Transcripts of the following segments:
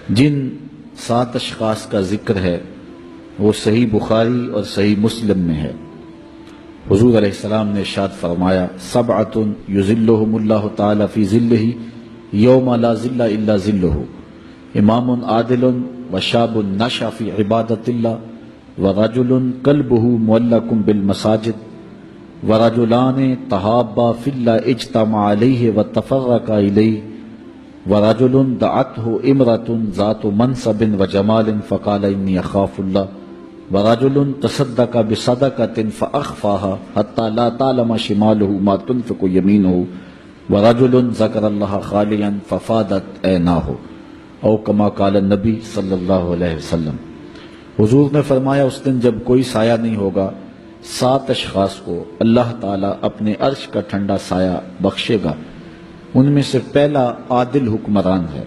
جن 7 اشخاص کا ذکر ہے وہ صحیح بخاری اور صحیح مسلم میں ہے۔ حضور علیہ السلام نے ارشاد فرمایا، سبعۃ یظلھم اللہ تعالی فی ظلہ یوم لا ظل الا ظلہ، امام عادل وشاب نشأ فی عبادۃ اللہ ورجل قلبہ معلق بالمساجد ورجلان تحابا فی اللہ اجتمعا علیہ وتفرقا الیہ ورجل دعته امرأة ذات منصب وجمال فقال انی اخاف اللہ ورجل تصدق بصدقة فأخفاها حتى لا تعلم شماله ما تنفق يمينه ورجل ذكر الله خاليا ففادت عيناه او كما قال النبی صلی اللہ علیہ وسلم۔ حضور نے فرمایا اس دن جب کوئی سایہ نہیں ہوگا، 7 اشخاص کو اللہ تعالیٰ اپنے عرش کا ٹھنڈا سایہ بخشے گا۔ ان میں سے پہلا عادل حکمران ہے،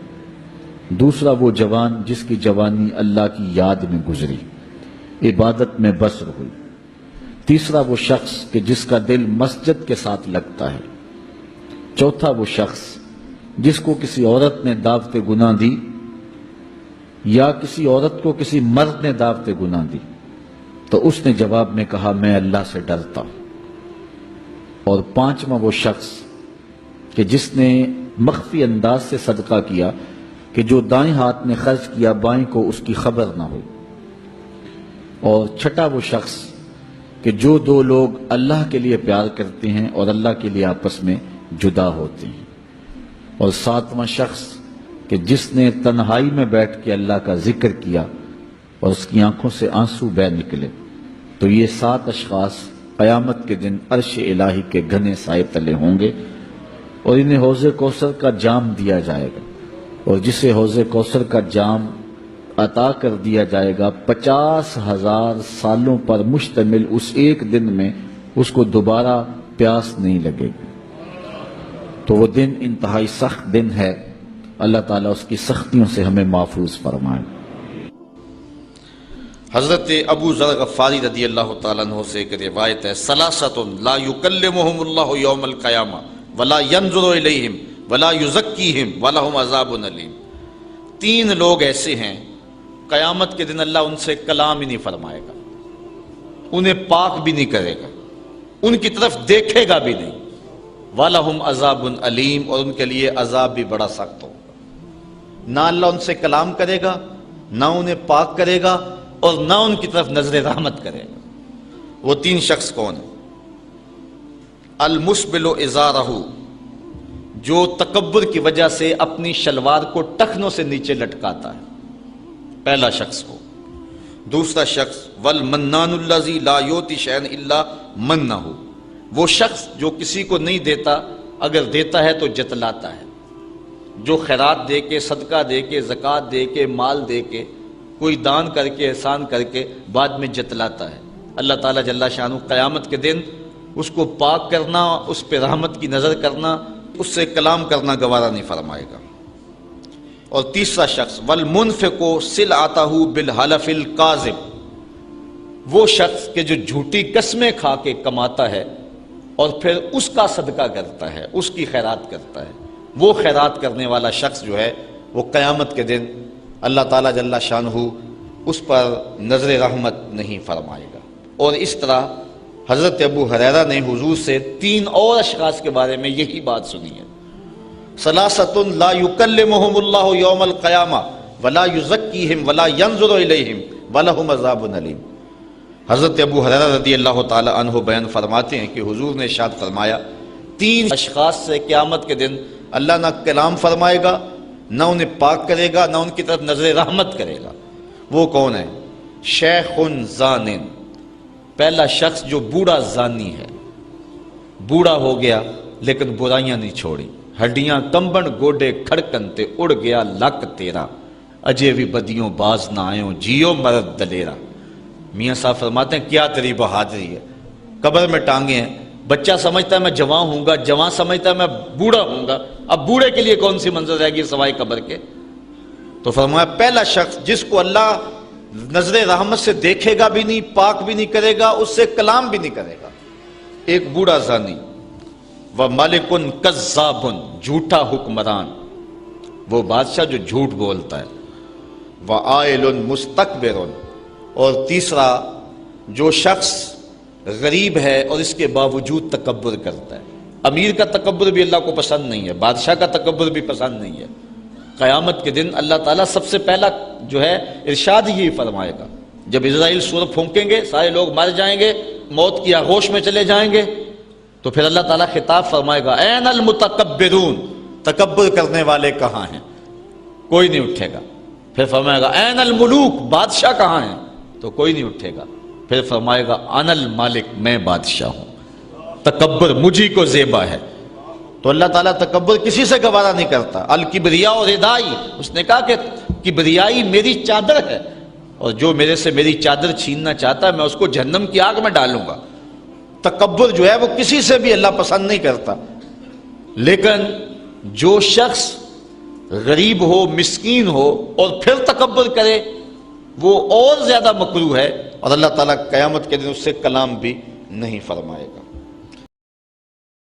دوسرا وہ جوان جس کی جوانی اللہ کی یاد میں گزری، عبادت میں بسر ہوئی، تیسرا وہ شخص کہ جس کا دل مسجد کے ساتھ لگتا ہے، چوتھا وہ شخص جس کو کسی عورت نے دعوت گناہ دی یا کسی عورت کو کسی مرد نے دعوت گناہ دی تو اس نے جواب میں کہا میں اللہ سے ڈرتا ہوں، اور پانچواں وہ شخص کہ جس نے مخفی انداز سے صدقہ کیا کہ جو دائیں ہاتھ نے خرچ کیا بائیں کو اس کی خبر نہ ہوئی، اور چھٹا وہ شخص کہ جو 2 لوگ اللہ کے لیے پیار کرتے ہیں اور اللہ کے لیے آپس میں جدا ہوتے ہیں، اور 7واں شخص کہ جس نے تنہائی میں بیٹھ کے اللہ کا ذکر کیا اور اس کی آنکھوں سے آنسو بہہ نکلے۔ تو یہ 7 اشخاص قیامت کے دن عرش الہی کے گھنے سائے تلے ہوں گے، اور انہیں حوض کوثر کا جام دیا جائے گا، اور جسے حوض کوثر کا جام عطا کر دیا جائے گا 50,000 سالوں پر مشتمل اس ایک دن میں اس کو دوبارہ پیاس نہیں لگے گی۔ تو وہ دن انتہائی سخت دن ہے، اللہ تعالیٰ اس کی سختیوں سے ہمیں محفوظ فرمائے۔ حضرت ابو ذر غفاری رضی اللہ تعالیٰ عنہ سے ایک روایت ہے، ثلاثۃ لا یکلمہم اللہ یوم القیامہ ولا ینظر الیہم ولا یزکیہم ولہم عذاب علیم۔ 3 لوگ ایسے ہیں قیامت کے دن اللہ ان سے کلام ہی نہیں فرمائے گا، انہیں پاک بھی نہیں کرے گا، ان کی طرف دیکھے گا بھی نہیں، وَلَهُمْ عَذَابٌ عَلِيمٌ، اور ان کے لیے عذاب بھی بڑا سخت ہوگا۔ نہ اللہ ان سے کلام کرے گا، نہ انہیں پاک کرے گا، اور نہ ان کی طرف نظر رحمت کرے گا۔ وہ 3 شخص کون ہیں؟ المسبل ازارہ، جو تکبر کی وجہ سے اپنی شلوار کو ٹخنوں سے نیچے لٹکاتا ہے، پہلا شخص ہو۔ دوسرا شخص والمنان الذی لا یؤتی شیئا الا منہ، وہ شخص جو کسی کو نہیں دیتا، اگر دیتا ہے تو جتلاتا ہے، جو خیرات دے کے، صدقہ دے کے، زکوٰۃ دے کے، مال دے کے، کوئی دان کر کے، احسان کر کے بعد میں جتلاتا ہے۔ اللہ تعالیٰ جل شانہ قیامت کے دن اس کو پاک کرنا، اس پہ رحمت کی نظر کرنا، اس سے کلام کرنا گوارا نہیں فرمائے گا۔ اور تیسرا شخص والمنفق سلعتہ بالحلف الکاذب، وہ شخص کہ جو جھوٹی قسمیں کھا کے کماتا ہے اور پھر اس کا صدقہ کرتا ہے، اس کی خیرات کرتا ہے، وہ خیرات کرنے والا شخص جو ہے وہ قیامت کے دن اللہ تعالیٰ جل شانہ اس پر نظر رحمت نہیں فرمائے گا۔ اور اس طرح حضرت ابو ہریرہ نے حضور سے 3 اور اشخاص کے بارے میں یہی بات سنی ہے، ثلاثۃ لا یکلمہم اللہ یوم القیامہ ولا یزکیہم ولا ینظر الیہم ولہم عذاب علیم۔ حضرت ابو ہریرہ رضی اللہ تعالی عنہ بیان فرماتے ہیں کہ حضور نے ارشاد فرمایا 3 اشخاص سے قیامت کے دن اللہ نہ کلام فرمائے گا، نہ انہیں پاک کرے گا، نہ ان کی طرف نظر رحمت کرے گا۔ وہ کون ہے؟ شیخ زان، پہلا شخص جو بوڑھا زانی ہے، بوڑھا ہو گیا لیکن برائیاں نہیں چھوڑی، ہڈیاں کمبن گوڈے کھڑکن تے اڑ گیا لک تیرا، اجے بھی بدیوں باز نہ آئیں جیو مرد دلیرا۔ میاں صاحب فرماتے ہیں کیا تیری بہادری ہے، قبر میں ٹانگے ہیں، بچہ سمجھتا ہے میں جوان ہوں گا، جوان سمجھتا ہے میں بوڑھا ہوں گا، اب بوڑھے کے لیے کون سی منظر رہے گی سوائے قبر کے؟ تو فرمایا پہلا شخص جس کو اللہ نظر رحمت سے دیکھے گا بھی نہیں، پاک بھی نہیں کرے گا، اس سے کلام بھی نہیں کرے گا، ایک بوڑھا زانی۔ وَمَلِكٌ كَذَّابٌ، جھوٹا حکمران، وہ بادشاہ جو جھوٹ بولتا ہے، وعائل مستکبر، اور تیسرا جو شخص غریب ہے اور اس کے باوجود تکبر کرتا ہے۔ امیر کا تکبر بھی اللہ کو پسند نہیں ہے، بادشاہ کا تکبر بھی پسند نہیں ہے۔ قیامت کے دن اللہ تعالیٰ سب سے پہلا جو ہے ارشاد یہی فرمائے گا، جب اسرائیل سور پھونکیں گے، سارے لوگ مر جائیں گے، موت کی آغوش میں چلے جائیں گے، تو پھر اللہ تعالیٰ خطاب فرمائے گا این المتکبرون، تکبر کرنے والے کہاں ہیں؟ کوئی نہیں اٹھے گا۔ پھر فرمائے گا این الملوک، بادشاہ کہاں ہیں؟ تو کوئی نہیں اٹھے گا۔ پھر فرمائے گا انا المالک، میں بادشاہ ہوں، تکبر مجھی کو زیبا ہے۔ تو اللہ تعالیٰ تکبر کسی سے گوارا نہیں کرتا۔ الکبریاء ردائی، اس نے کہا کہ کبریائی میری چادر ہے، اور جو میرے سے میری چادر چھیننا چاہتا ہے میں اس کو جہنم کی آگ میں ڈالوں گا۔ تکبر جو ہے وہ کسی سے بھی اللہ پسند نہیں کرتا۔ لیکن جو شخص غریب ہو، مسکین ہو اور پھر تکبر کرے، وہ اور زیادہ مکروہ ہے، اور اللہ تعالیٰ قیامت کے دن اس سے کلام بھی نہیں فرمائے گا۔